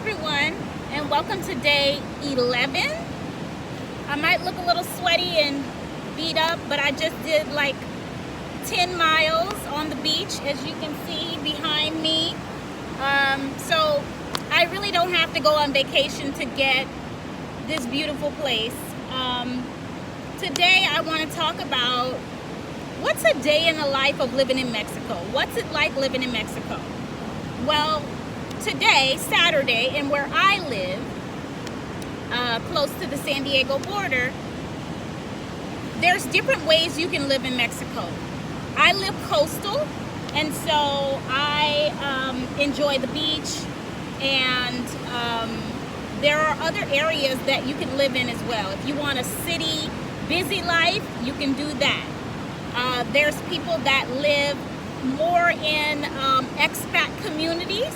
everyone, and welcome to day 11. I might look a little sweaty and beat up, but I just did like 10 miles on the beach, as you can see behind me. So I really don't have to go on vacation to get this beautiful place. Today I want to talk about what's a day in the life of living in Mexico. What's it like living in Mexico? Well, today, Saturday, and where I live, close to the San Diego border, there's different ways you can live in Mexico. I live coastal, and so I enjoy the beach, and there are other areas that you can live in as well. If you want a city, busy life, you can do that. There's people that live more in expat communities.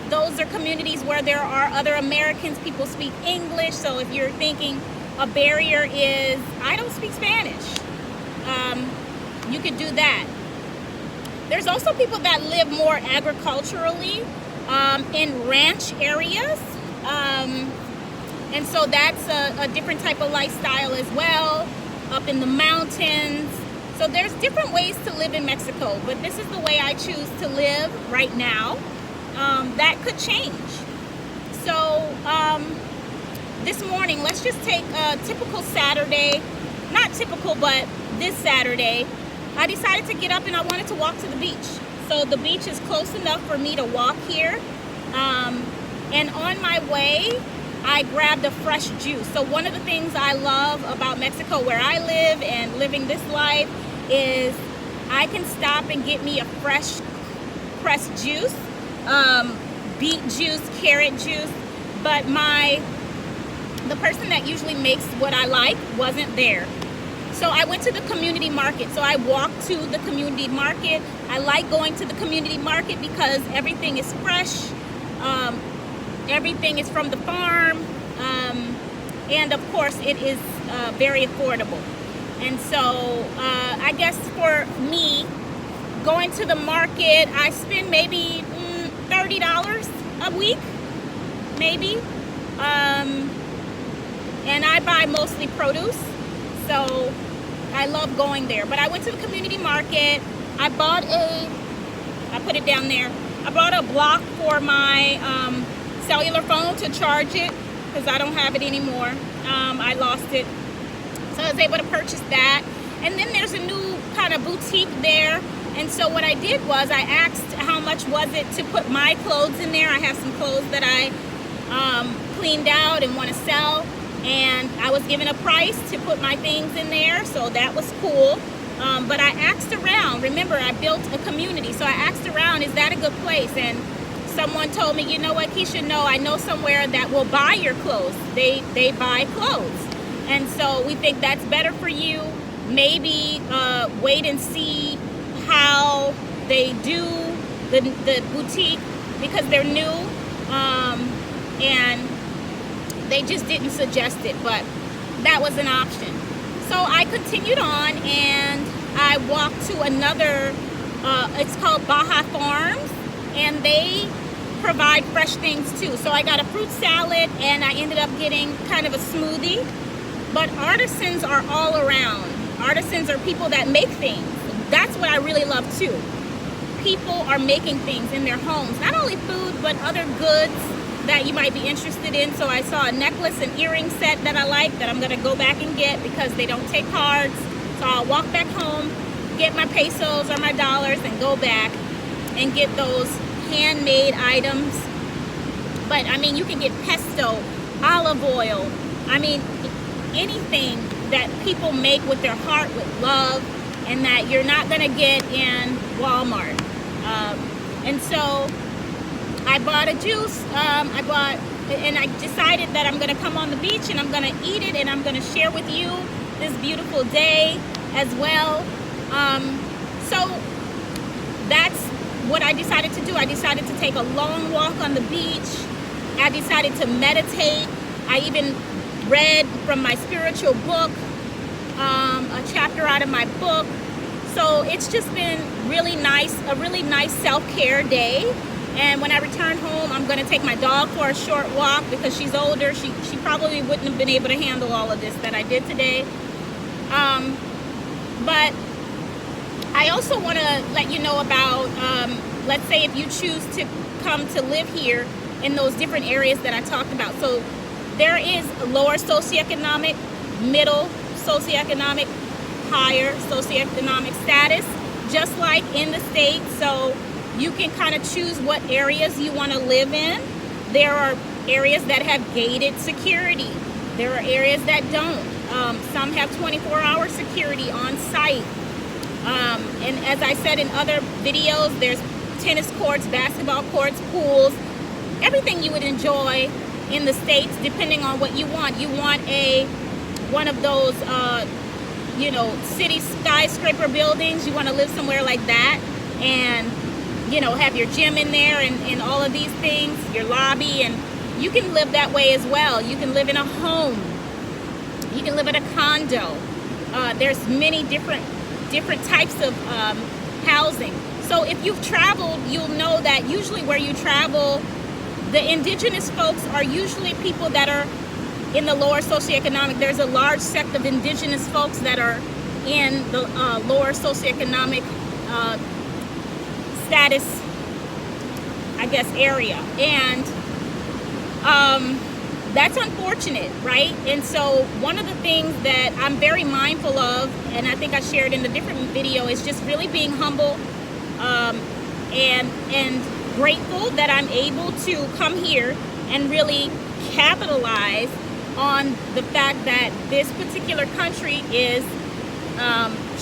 Those are communities where there are other Americans, people speak English. So if you're thinking a barrier is, I don't speak Spanish, you could do that. There's also people that live more agriculturally in ranch areas. And so that's a different type of lifestyle as well, up in the mountains. So there's different ways to live in Mexico, but this is the way I choose to live right now. That could change. So this morning, let's just take a typical Saturday, not typical, but this Saturday, I decided to get up and I wanted to walk to the beach. So the beach is close enough for me to walk here. And on my way, I grabbed a fresh juice. So one of the things I love about Mexico, where I live and living this life, is I can stop and get me a fresh pressed juice, beet juice, carrot juice, but the person that usually makes what I like wasn't there. So I went to the community market. So I walked to the community market. I like going to the community market because everything is fresh. Everything is from the farm, and of course it is very affordable. And so I guess for me, going to the market, I spend maybe $30 a week, maybe, and I buy mostly produce, so I love going there. But I went to the community market. I put it down there. I bought a block for my cellular phone to charge it because I don't have it anymore. I lost it. So I was able to purchase that. And then there's a new kind of boutique there. And so what I did was I asked how much was it to put my clothes in there. I have some clothes that I cleaned out and want to sell. And I was given a price to put my things in there. So that was cool. But I asked around. Remember, I built a community. So I asked around, is that a good place? And someone told me, you know what, Keisha, no, I know somewhere that will buy your clothes. They buy clothes. And so we think that's better for you. Maybe wait and see how they do the boutique, because they're new, and they just didn't suggest it, but that was an option. So I continued on and I walked to another, it's called Baja Farms, and they provide fresh things too. So I got a fruit salad and I ended up getting kind of a smoothie. But artisans are all around. Artisans are people that make things. That's what I really love too. People are making things in their homes. Not only food, but other goods that you might be interested in. So I saw a necklace and earring set that I like that I'm gonna go back and get because they don't take cards. So I'll walk back home, get my pesos or my dollars, and go back and get those handmade items. But I mean, you can get pesto, olive oil, I mean, anything that people make with their heart, with love, and that you're not gonna get in Walmart. And so I bought a juice, and I decided that I'm gonna come on the beach and I'm gonna eat it and I'm gonna share with you this beautiful day as well. So that's what I decided to do. I decided to take a long walk on the beach. I decided to meditate. I even read from my spiritual book, a chapter out of my book. So it's just been really nice, a really nice self-care day. And when I return home, I'm going to take my dog for a short walk because she's older. She probably wouldn't have been able to handle all of this that I did today. But I also want to let you know about, let's say if you choose to come to live here in those different areas that I talked about. So there is lower socioeconomic, middle socioeconomic, higher socioeconomic status, just like in the States. So you can kind of choose what areas you want to live in. There are areas that have gated security. There are areas that don't. Some have 24-hour security on site. And as I said in other videos, there's tennis courts, basketball courts, pools, everything you would enjoy in the States, depending on what you want. You want one of those, city skyscraper buildings. You want to live somewhere like that, and have your gym in there and all of these things, your lobby, and you can live that way as well. You can live in a home. You can live in a condo. There's many different types of housing. So if you've traveled, you'll know that usually where you travel, the indigenous folks are usually people that are in the lower socioeconomic. There's a large sect of indigenous folks that are in the lower socioeconomic status, I guess, area. And that's unfortunate, right? And so one of the things that I'm very mindful of, and I think I shared in a different video, is just really being humble and grateful that I'm able to come here and really capitalize on the fact that this particular country is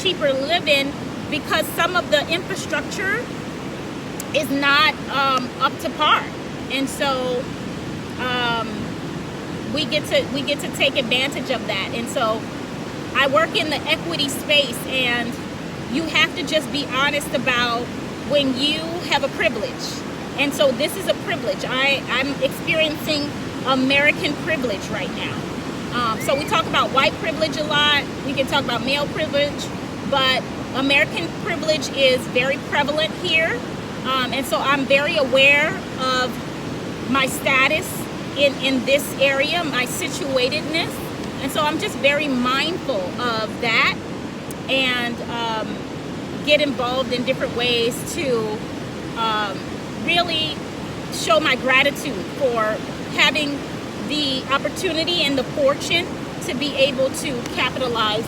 cheaper to live in, because some of the infrastructure is not up to par. And so we get to take advantage of that. And so I work in the equity space, and you have to just be honest about when you have a privilege. And so this is a privilege. I'm experiencing American privilege right now. So we talk about white privilege a lot. We can talk about male privilege, but American privilege is very prevalent here. And so I'm very aware of my status in this area, my situatedness. And so I'm just very mindful of that, and get involved in different ways to really show my gratitude for having the opportunity and the fortune to be able to capitalize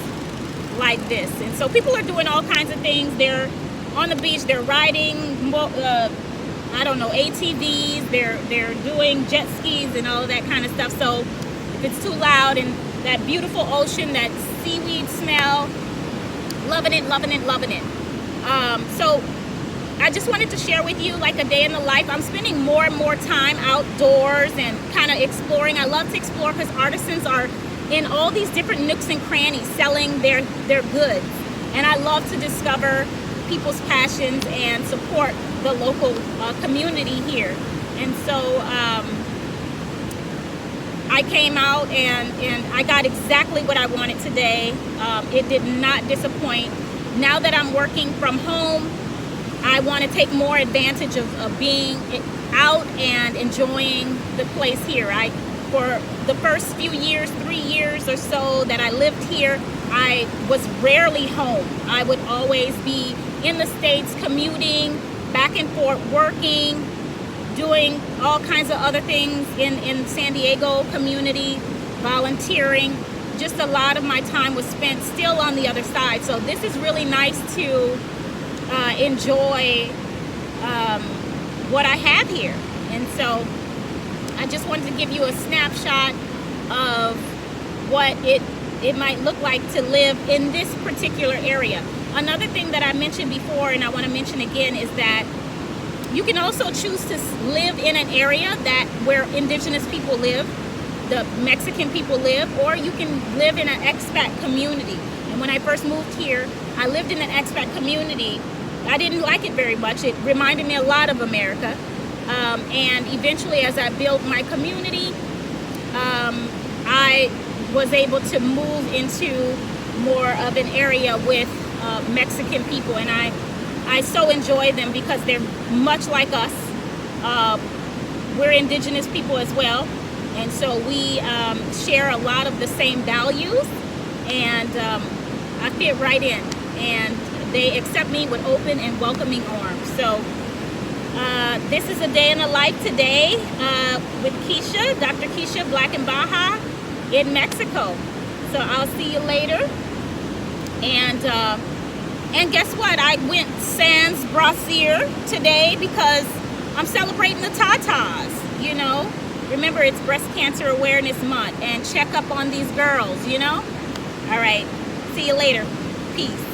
like this. And so people are doing all kinds of things. They're on the beach, they're riding, ATVs, they're doing jet skis and all of that kind of stuff. So if it's too loud, and that beautiful ocean, that seaweed smell, loving it. So I just wanted to share with you like a day in the life. I'm spending more and more time outdoors and kind of exploring. I love to explore because artisans are in all these different nooks and crannies selling their goods. And I love to discover people's passions and support the local community here. And so I came out and I got exactly what I wanted today. It did not disappoint. Now that I'm working from home, I want to take more advantage of being out and enjoying the place here. For the first few years, 3 years or so that I lived here, I was rarely home. I would always be in the States, commuting back and forth, working, doing all kinds of other things in San Diego community, volunteering. Just a lot of my time was spent still on the other side. So this is really nice to enjoy what I have here. And so I just wanted to give you a snapshot of what it might look like to live in this particular area. Another thing that I mentioned before, and I want to mention again, is that you can also choose to live in an area where indigenous people live, the Mexican people live, or you can live in an expat community. And when I first moved here, I lived in an expat community. I didn't like it very much. It reminded me a lot of America. And eventually, as I built my community, I was able to move into more of an area with Mexican people, and I so enjoy them because they're much like us. we're indigenous people as well, and so we share a lot of the same values, and I fit right in, and they accept me with open and welcoming arms. So this is a day in the life today with Keisha, Dr. Keisha, Black and Baja in Mexico. So I'll see you later. And guess what? I went sans brassiere today because I'm celebrating the Tatas, you know. Remember, it's Breast Cancer Awareness Month, and check up on these girls, you know. All right, see you later. Peace.